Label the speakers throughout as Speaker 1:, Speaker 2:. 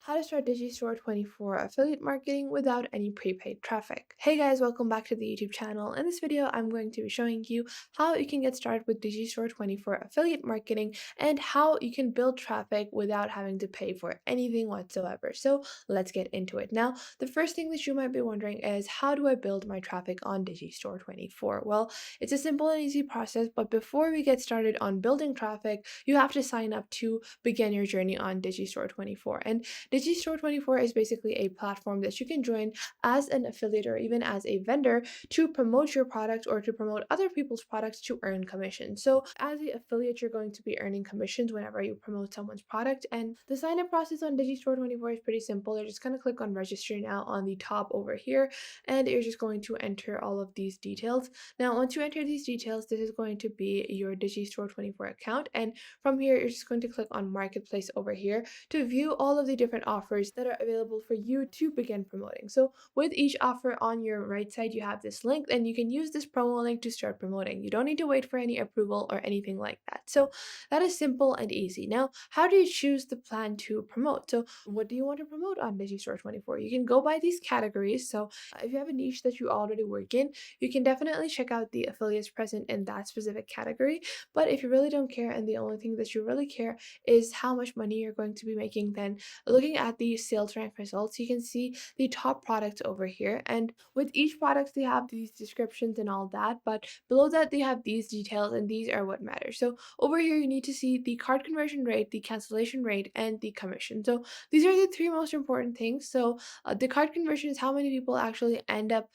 Speaker 1: How to start Digistore24 affiliate marketing without any prepaid traffic. Hey guys, welcome back to the YouTube channel. In this video, I'm going to be showing you how you can get started with Digistore24 affiliate marketing and how you can build traffic without having to pay for anything whatsoever. So let's get into it. Now, the first thing that you might be wondering is how do I build my traffic on Digistore24? Well, it's a simple and easy process, but before we get started on building traffic, you have to sign up to begin your journey on Digistore24. And Digistore24 is basically a platform that you can join as an affiliate or even as a vendor to promote your product or to promote other people's products to earn commission. So, as an affiliate, you're going to be earning commissions whenever you promote someone's product. And the sign up process on Digistore24 is pretty simple. You're just going to click on register now on the top over here, and you're just going to enter all of these details. Now, once you enter these details, this is going to be your Digistore24 account. And from here, you're just going to click on marketplace over here to view all of the different offers that are available for you to begin promoting. So with each offer on your right side, you have this link and you can use this promo link to start promoting. You don't need to wait for any approval or anything like that. So that is simple and easy. Now, how do you choose the plan to promote? So what do you want to promote on Digistore24? You can go by these categories. So if you have a niche that you already work in, you can definitely check out the affiliates present in that specific category. But if you really don't care and the only thing that you really care is how much money you're going to be making, then looking at the sales rank results, you can see the top products over here. And with each product, they have these descriptions and all that. But below that, they have these details, and these are what matters. So over here, you need to see the cart conversion rate, the cancellation rate, and the commission. So these are the three most important things. So the cart conversion is how many people actually end up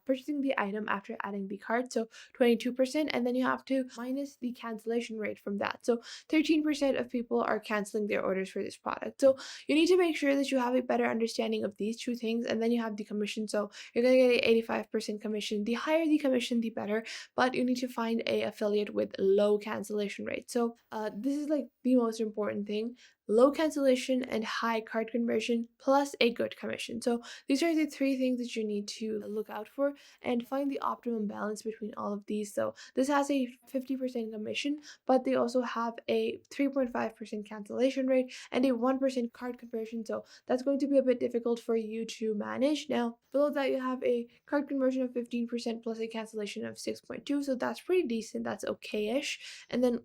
Speaker 1: purchasing the item after adding the cart. So 22%. And then you have to minus the cancellation rate from that. So 13% of people are canceling their orders for this product. So you need to make sure that you have a better understanding of these two things, and then you have the commission. So you're going to get a 85% commission. The higher the commission, the better, but you need to find a affiliate with low cancellation rate. So this is like the most important thing: low cancellation and high cart conversion plus a good commission. So these are the three things that you need to look out for and find the optimum balance between all of these. So this has a 50% commission, but they also have a 3.5% cancellation rate and a 1% card conversion. So that's going to be a bit difficult for you to manage. Now, below that, you have a card conversion of 15% plus a cancellation of 6.2. So that's pretty decent. That's okay-ish. And then,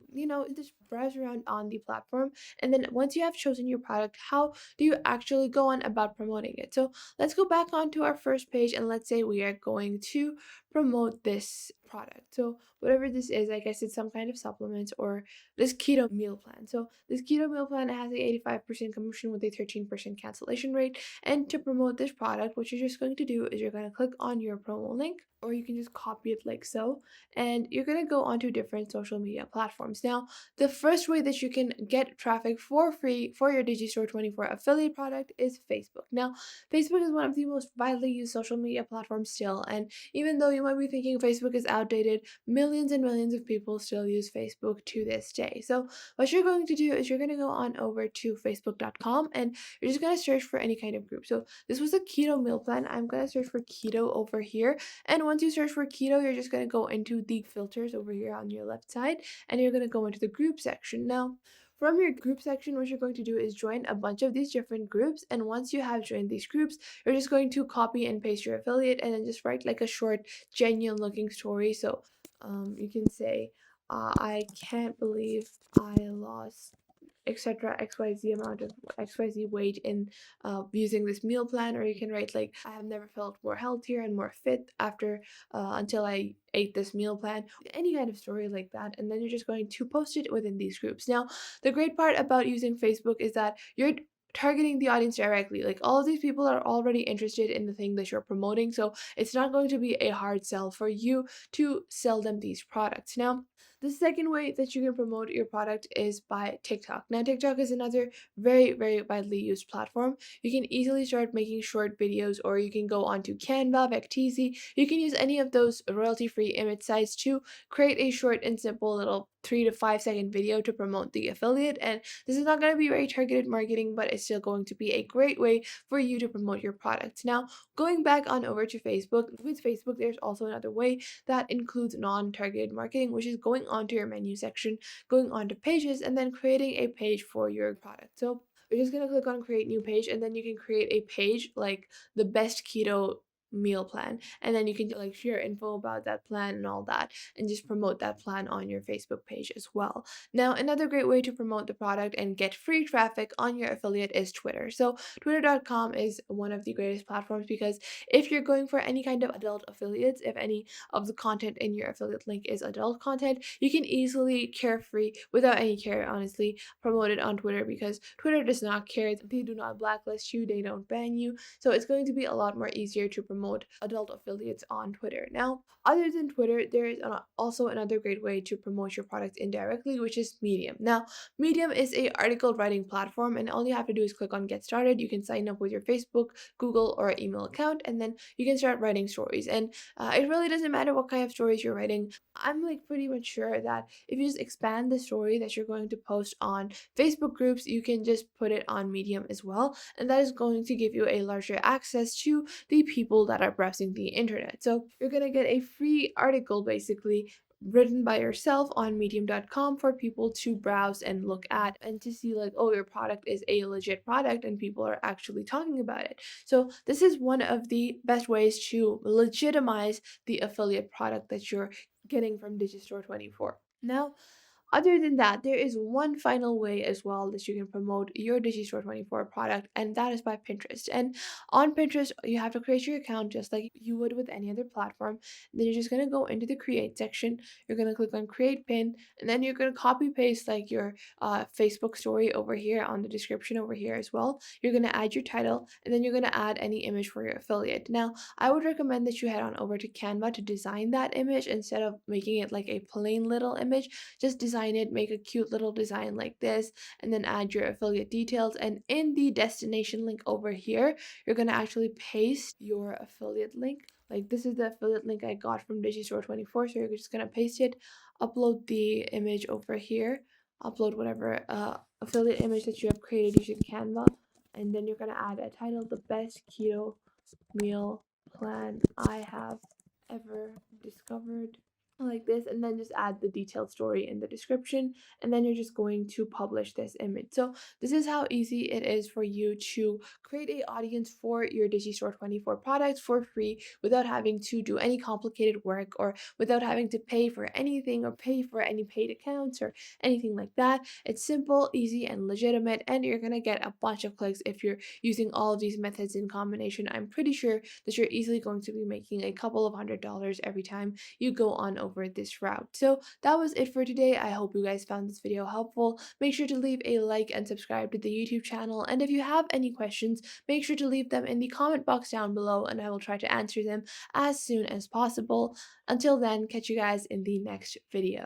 Speaker 1: just browse around on the platform. And then once you have chosen your product, how do you actually go on about promoting it? So let's go back onto our first page, and let's say we are going to promote this product. So whatever this is, I guess it's some kind of supplements or this keto meal plan. So this keto meal plan has a 85% commission with a 13% cancellation rate. And to promote this product, what you're just going to do is you're going to click on your promo link, or you can just copy it like so, and you're going to go onto different social media platforms. Now, the first way that you can get traffic for free for your Digistore24 affiliate product is Facebook. Now, Facebook is one of the most widely used social media platforms still, and even though you might be thinking Facebook is outdated, millions and millions of people still use Facebook to this day. So what you're going to do is you're going to go on over to facebook.com, and you're just going to search for any kind of group. So this was a keto meal plan. I'm going to search for keto over here, and once you search for keto, you're just going to go into the filters over here on your left side, and you're going to go into the group section. Now, from your group section, what you're going to do is join a bunch of these different groups. And once you have joined these groups, you're just going to copy and paste your affiliate and then just write like a short, genuine looking story. So you can say, I can't believe I lost etc xyz amount of xyz weight in using this meal plan. Or you can write like, I have never felt more healthier and more fit after until I ate this meal plan, any kind of story like that. And then you're just going to post it within these groups. Now, the great part about using Facebook is that you're targeting the audience directly. Like, all of these people are already interested in the thing that you're promoting, so it's not going to be a hard sell for you to sell them these products. Now, the second way that you can promote your product is by TikTok. Now, TikTok is another very, very widely used platform. You can easily start making short videos, or you can go onto Canva, Vecteezy. You can use any of those royalty-free image sites to create a short and simple little 3 to 5 second video to promote the affiliate. And this is not going to be very targeted marketing, but it's still going to be a great way for you to promote your product. Now, going back on over to Facebook, with Facebook, there's also another way that includes non-targeted marketing, which is going onto your menu section, going onto pages, and then creating a page for your product. So You're just gonna click on create new page, and then you can create a page like the best keto meal plan, and then you can like share info about that plan and all that, and just promote that plan on your Facebook page as well. Now, another great way to promote the product and get free traffic on your affiliate is Twitter. So twitter.com is one of the greatest platforms, because if you're going for any kind of adult affiliates, if any of the content in your affiliate link is adult content, you can easily carefree, without any care honestly, promote it on Twitter, because Twitter does not care. They do not blacklist you, they don't ban you. So it's going to be a lot more easier to promote adult affiliates on Twitter. Now, other than Twitter, there is also another great way to promote your product indirectly, which is Medium. Now, Medium is a article writing platform, and all you have to do is click on get started. You can sign up with your Facebook, Google, or email account, and then you can start writing stories. And it really doesn't matter what kind of stories you're writing. I'm like pretty much sure that if you just expand the story that you're going to post on Facebook groups, you can just put it on Medium as well, and that is going to give you a larger access to the people that are browsing the internet. So you're gonna get a free article basically written by yourself on medium.com for people to browse and look at, and to see like, oh, your product is a legit product and people are actually talking about it. So this is one of the best ways to legitimize the affiliate product that you're getting from Digistore24. Now, other than that, there is one final way as well that you can promote your Digistore24 product, and that is by Pinterest. And on Pinterest, you have to create your account just like you would with any other platform. Then you're just gonna go into the create section. You're gonna click on create pin, and then you're gonna copy paste like your Facebook story over here on the description over here as well. You're gonna add your title, and then you're gonna add any image for your affiliate. Now, I would recommend that you head on over to Canva to design that image instead of making it like a plain little image. Just design it, make a cute little design like this, and then add your affiliate details. And in the destination link over here, you're going to actually paste your affiliate link. Like this is the affiliate link I got from Digistore24. So you're just going to paste it, upload the image over here, upload whatever affiliate image that you have created using Canva. And then you're going to add a title, the best keto meal plan I have ever discovered, like this, and then just add the detailed story in the description, and then you're just going to publish this image. So this is how easy it is for you to create a audience for your Digistore24 products for free, without having to do any complicated work, or without having to pay for anything, or pay for any paid accounts or anything like that. It's simple, easy, and legitimate, and you're gonna get a bunch of clicks if you're using all of these methods in combination. I'm pretty sure that you're easily going to be making a couple of $100s every time you go on over this route. So that was it for today. I hope you guys found this video helpful. Make sure to leave a like and subscribe to the YouTube channel. And if you have any questions, make sure to leave them in the comment box down below, and I will try to answer them as soon as possible. Until then, catch you guys in the next video.